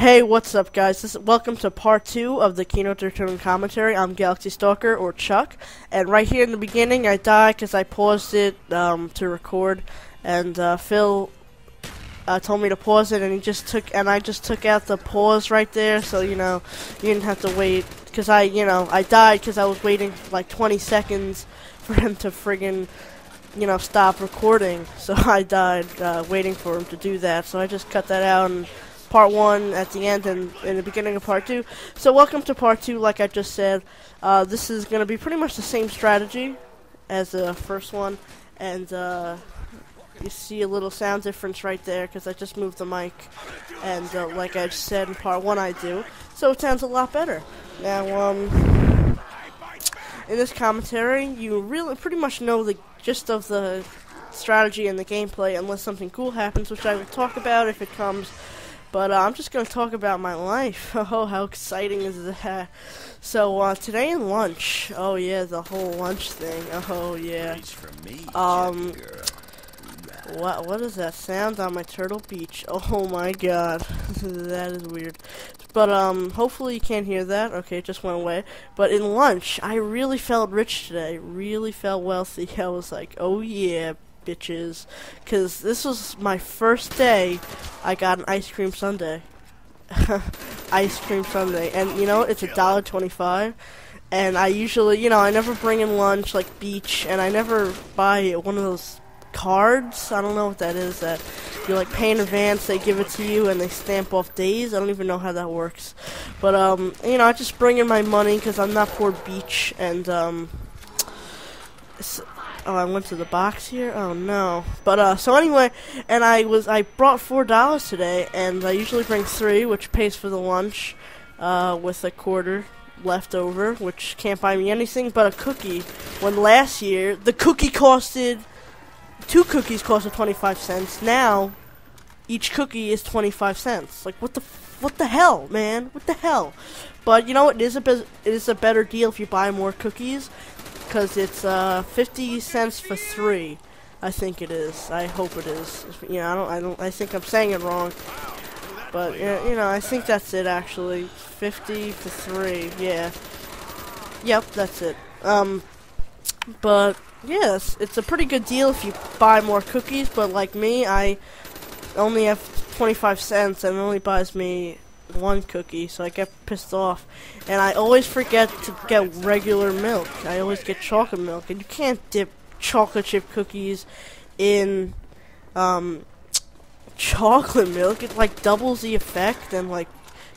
Hey, what's up, guys? Welcome to part 2 of the Kino der Toten commentary. I'm Galaxy Stalker, or Chuck, and right here in the beginning I died because I paused it to record, and Phil told me to pause it, and I just took out the pause right there, so you didn't have to wait, because I died because I was waiting like 20 seconds for him to friggin' stop recording, so I died waiting for him to do that, so I just cut that out and part 1 at the end and in the beginning of part 2. So welcome to part 2, like I just said. This is going to be pretty much the same strategy as the first one, and you see a little sound difference right there because I just moved the mic, and like I just said in part 1 I do, so it sounds a lot better. Now, in this commentary, you really pretty much know the gist of the strategy and the gameplay unless something cool happens, which I will talk about if it comes. But I'm just going to talk about my life. Oh, how exciting is that? So, today in lunch. Oh, yeah, the whole lunch thing. Oh, yeah. What is that sound on my Turtle Beach? Oh, my God. That is weird. But, hopefully you can't hear that. Okay, it just went away. But in lunch, I really felt rich today. Really felt wealthy. I was like, oh, yeah, bitches, because this was my first day I got an ice cream sundae. Ice cream sundae, and it's $1.25, and I usually, I never bring in lunch like beach, and I never buy one of those cards. I don't know what that is, that you like pay in advance, they give it to you and they stamp off days. I don't even know how that works, but I just bring in my money because I'm not poor beach, and oh, I went to the box here? Oh, no. But, so anyway, and I brought $4 today, and I usually bring 3, which pays for the lunch, with a quarter left over, which can't buy me anything but a cookie, when last year, the cookie costed, 2 cookies costed 25 cents. Now, each cookie is 25 cents. Like, what the hell, man? What the hell? But, it is a better deal if you buy more cookies, because it's 50 cents for 3. I think it is. I hope it is. I think I'm saying it wrong. But I think that's it actually. 50 for 3. Yeah. Yep, that's it. But yes, it's a pretty good deal if you buy more cookies, but like me, I only have 25 cents and it only buys me 1 cookie, so I get pissed off, and I always forget to get regular milk. I always get chocolate milk, and you can't dip chocolate chip cookies in chocolate milk. It like doubles the effect and like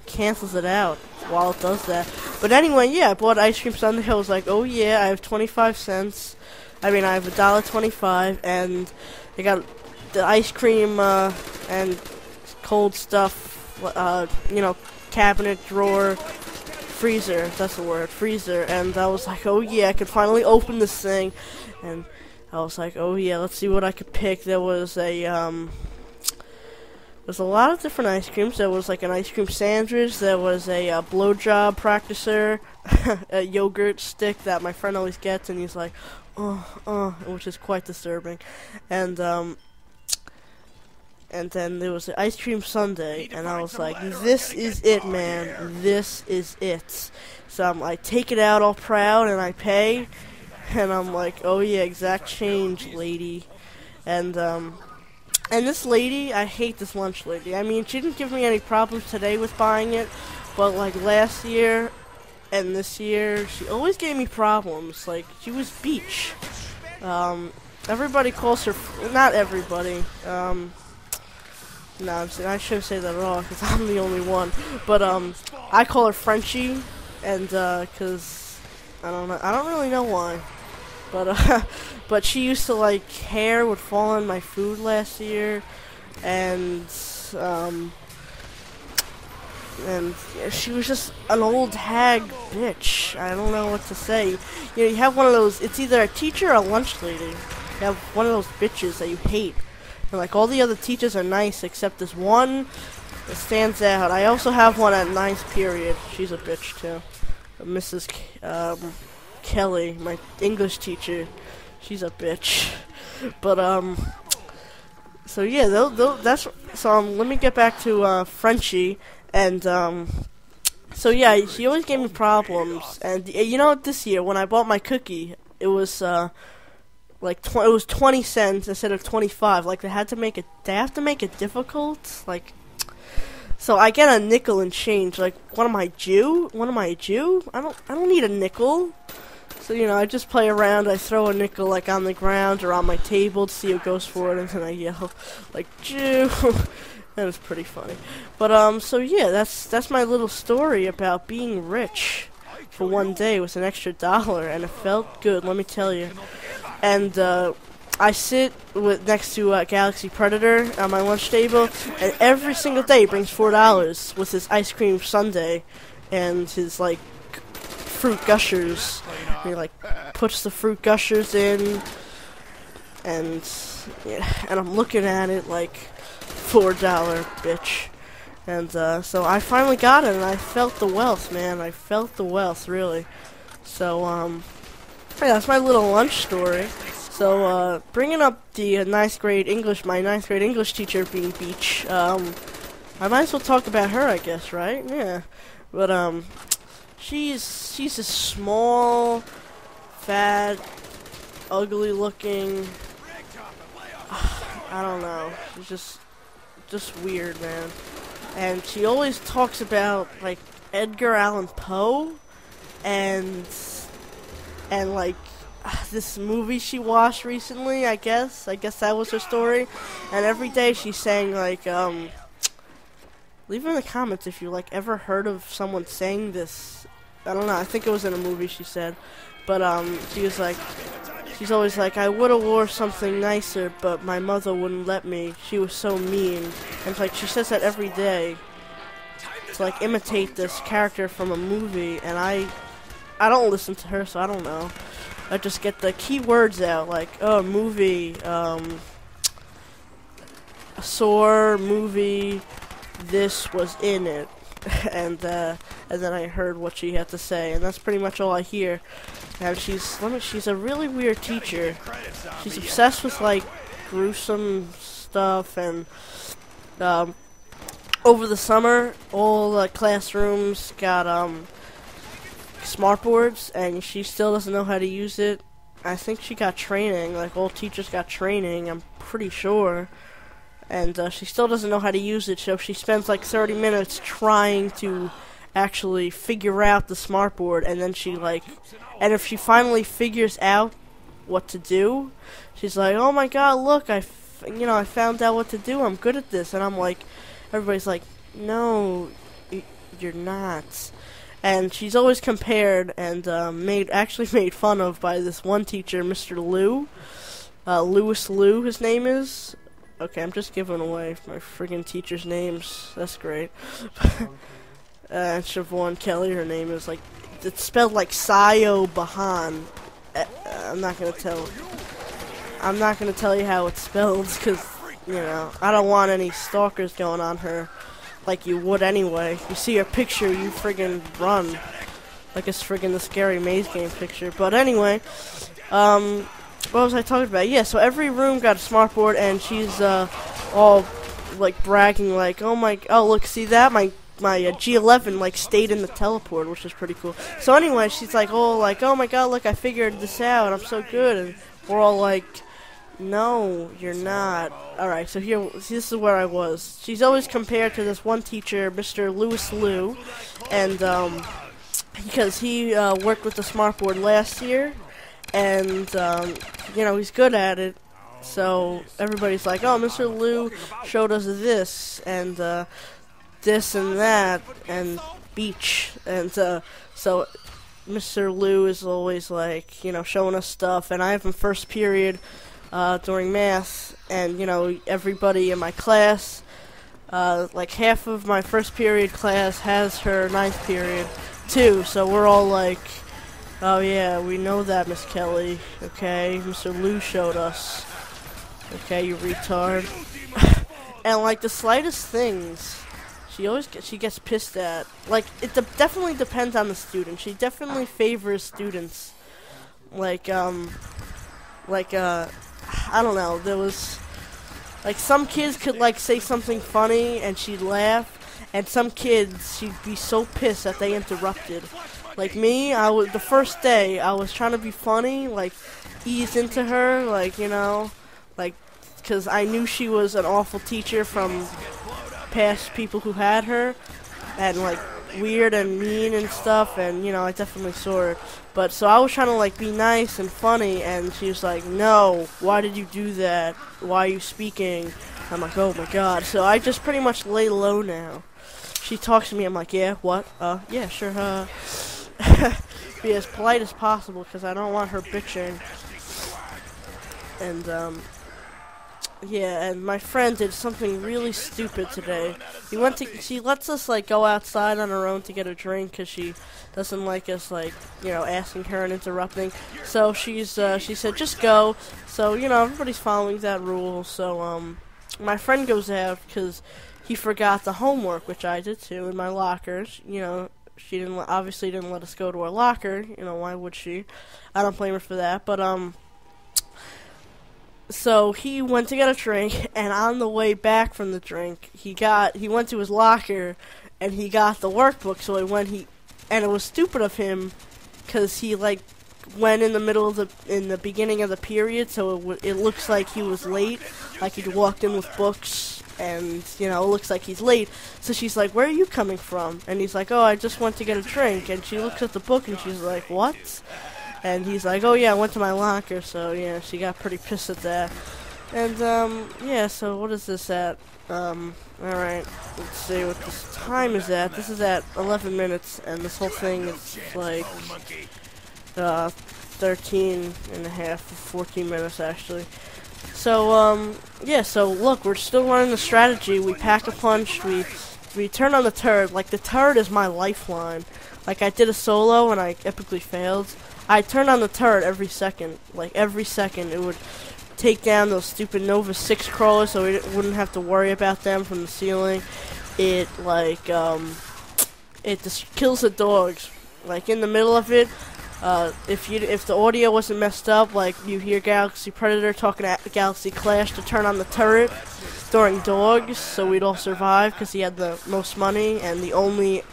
cancels it out while it does that. But anyway, yeah, I bought ice cream sundae. I was like, oh yeah, I have 25 cents. I mean, I have $1.25, and I got the ice cream and cold stuff. Cabinet, drawer, freezer, that's the word, freezer, and I was like, oh yeah, I could finally open this thing, and I was like, oh yeah, let's see what I could pick. There was there's a lot of different ice creams. There was like an ice cream sandwich, there was a blowjob practicer, a yogurt stick that my friend always gets, and he's like, which is quite disturbing, and then there was an ice cream sundae, and I was like, this is it, man. This is it. So I take it out all proud, and I pay, and I'm like, oh yeah, exact change, lady. And this lady, I hate this lunch lady. I mean, she didn't give me any problems today with buying it, but like last year and this year, she always gave me problems. Like, she was beach. Everybody calls her, not everybody, no, I shouldn't say that at all, because I'm the only one. But, I call her Frenchie, and, because, I don't really know why. But, but she used to, like, hair would fall on my food last year, and she was just an old hag bitch. I don't know what to say. You have one of those, it's either a teacher or a lunch lady. You have one of those bitches that you hate. And like all the other teachers are nice except this one that stands out. I also have one at 9th period. She's a bitch too. Mrs. Kelly, my English teacher. She's a bitch. But so yeah, that's so. Let me get back to Frenchie, And So yeah, she always gave me problems, and you know what? This year when I bought my cookie, it was it was 20 cents instead of 25. Like they have to make it difficult. Like, so I get a nickel and change. Like, what am I, Jew? I don't need a nickel. So you know, I just play around. I throw a nickel like on the ground or on my table to see who goes for it, and then I yell like Jew. That was pretty funny. But so yeah, that's my little story about being rich for one day with an extra $1, and it felt good, let me tell you. And I sit next to Galaxy Predator on my lunch table, and every single day he brings $4 with his ice cream sundae and his like fruit gushers. And he like puts the fruit gushers in, and yeah, and I'm looking at it like $4, bitch. And so I finally got it, and I felt the wealth, man. I felt the wealth, really. So yeah, that's my little lunch story. So bringing up the ninth grade English, my ninth grade English teacher being Beach. I might as well talk about her, I guess, right? Yeah. But she's a small, fat, ugly-looking. I don't know. She's just weird, man. And she always talks about like Edgar Allan Poe and like this movie she watched recently, I guess that was her story. And every day she's saying like leave in the comments if you like ever heard of someone saying this. I don't know, I think it was in a movie she said. But she was like, she's always like, I would have wore something nicer, but my mother wouldn't let me. She was so mean. And it's like, she says that every day to like imitate this character from a movie, and I don't listen to her, so I don't know. I just get the key words out, like, oh, movie, sore movie, this was in it. and then I heard what she had to say, and that's pretty much all I hear. And she's a really weird teacher. She's obsessed with like gruesome stuff, and over the summer, all the classrooms got smart boards, and she still doesn't know how to use it. I think she got training, like all teachers got training, I'm pretty sure. And she still doesn't know how to use it, so she spends like 30 minutes trying to actually figure out the smartboard, and then she like, and if she finally figures out what to do, she's like, oh my god, look, I found out what to do, I'm good at this. And I'm like, everybody's like, no, you're not. And she's always compared and actually made fun of by this one teacher, Mr. Liu, Louis Liu, his name is. Okay, I'm just giving away my friggin' teachers' names. That's great. Siobhan Kelly, her name is like, it's spelled like Sayo Bahan. I'm not gonna tell you how it's spelled, because you know I don't want any stalkers going on her, like you would anyway. You see her picture, you friggin' run, like it's friggin' the Scary Maze game picture. But anyway, what was I talking about? Yeah, so every room got a smartboard, and she's all like bragging, like, oh look, see that? My G11 like stayed in the teleport, which is pretty cool. So anyway, she's like, oh my god, look, I figured this out, I'm so good. And we're all like, no, you're not. Alright, so this is where I was. She's always compared to this one teacher, Mr. Louis Liu, and because he worked with the smartboard last year, and you know, he's good at it. So everybody's like, oh, Mr. Liu showed us this and this and that and beach, and so Mr. Liu is always like, you know, showing us stuff. And I have my first period during math, and you know, everybody in my class, like half of my first period class has her ninth period too. So we're all like, oh yeah, we know that, Miss Kelly. Okay, Mr. Liu showed us. Okay, you retard. And like the slightest things, she gets pissed at. Like it definitely depends on the student. She definitely favors students. Like I don't know. There was like some kids could like say something funny and she'd laugh, and some kids, she'd be so pissed that they interrupted. Like me, the first day, I was trying to be funny, like, ease into her, like, you know, like, because I knew she was an awful teacher from past people who had her, and, like, weird and mean and stuff, and, you know, I definitely saw it. But, so I was trying to, like, be nice and funny, and she was like, no, why did you do that? Why are you speaking? I'm like, oh my god. So I just pretty much lay low now. She talks to me, I'm like, yeah, what? Yeah, sure, be as polite as possible, because I don't want her bitching. And, yeah, and my friend did something really stupid today. She lets us, like, go outside on her own to get a drink, because she doesn't like us, like, you know, asking her and interrupting. So she said, just go. So, you know, everybody's following that rule. So, my friend goes out, because he forgot the homework, which I did too, in my lockers. You know, she obviously didn't let us go to our locker. You know, why would she? I don't blame her for that. But, so he went to get a drink, and on the way back from the drink, he went to his locker, and he got the workbook. So and it was stupid of him, because he, like, went in the beginning of the period, so it looks like he was late, like he'd walked in with books, and, you know, it looks like he's late. So she's like, where are you coming from? And he's like, oh, I just went to get a drink. And she looks at the book, and she's like, what? And he's like, oh yeah, I went to my locker. So yeah, she got pretty pissed at that. And yeah, so what is this at? Alright, let's see what this time is at. This is at 11 minutes, and this whole thing is like 13 and a half, 14 minutes actually. So yeah, so look, we're still running the strategy. We pack a punch, we turn on the turret. Like, the turret is my lifeline. Like, I did a solo and I epically failed. I turned on the turret every second. Like, every second it would take down those stupid Nova 6 crawlers, so we wouldn't have to worry about them from the ceiling. It, like, it just kills the dogs. Like, in the middle of it, if the audio wasn't messed up, like, you hear Galaxy Predator talking at Galaxy Clash to turn on the turret during dogs, so we'd all survive, because he had the most money, and the only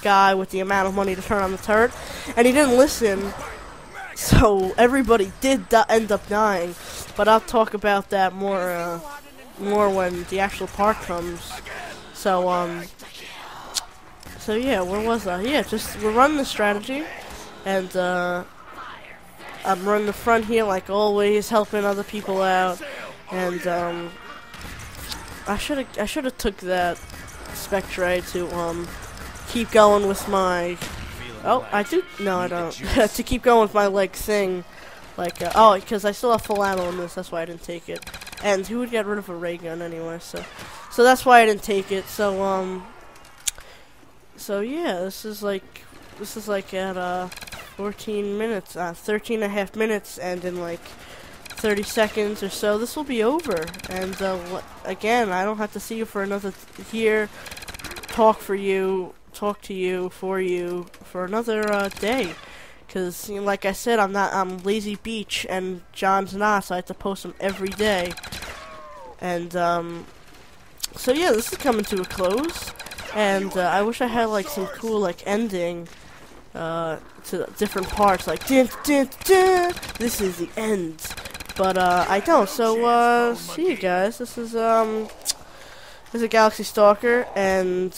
guy with the amount of money to turn on the turret, and he didn't listen, so everybody did end up dying. But I'll talk about that more when the actual part comes. So so yeah, where was I? Yeah, we're running the strategy, and I'm running the front here like always, helping other people out, and I should have took that Spectre to keep going with my, oh, I do, no I don't, to keep going with my, like, thing, like, oh, because I still have full ammo in this, that's why I didn't take it, and who would get rid of a ray gun anyway, so that's why I didn't take it. So yeah, this is like at 14 minutes, 13 and a half minutes, and in like 30 seconds or so, this will be over, and again, I don't have to see you for another talk to you for another day, because, you know, like I said, I'm Lazy Beach and John's not, so I have to post them every day. And so yeah, this is coming to a close, and I wish I had like some cool like ending to different parts, like dun, dun, dun, this is the end, but I don't. So see you guys. This is Galaxy Stalker, and